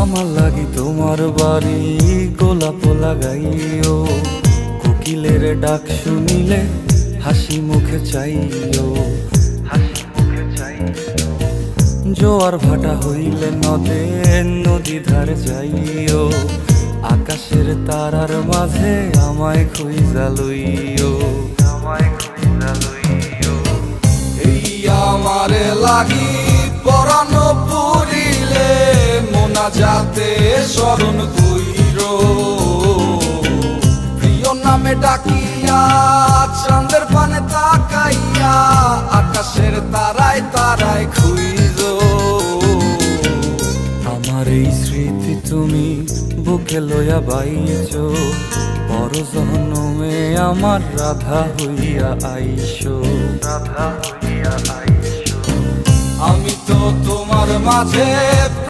আমার লাগি তোমার বাড়ি গোলাপ লাগাইও, কোকিলের ডাক শুনিলে হাসি মুখে চাইও, হাসি মুখে চাইও। জোয়ার ভাটা হইলে নদে নদী ধারে যাইও, আকাশের তারার মাঝে আমায় খুঁজা লইও, আমায় খুঁজা লইও। এই আমারে লাগি পরানো পুরিলে মোনাজাতে স্মরণ কইরো, প্রিয় নামে ডাকিয়া চাঁদের পানে তাকাইয়া আকাশের তারায় তারায় খুইরো। আমার এই স্মৃতি তুমি বুকে লইয়া বাইছো, বড় জনমে আমার রাধা হইয়া আইসো, রাধা হইয়া আইসো। আমি তো তোমার মাঝে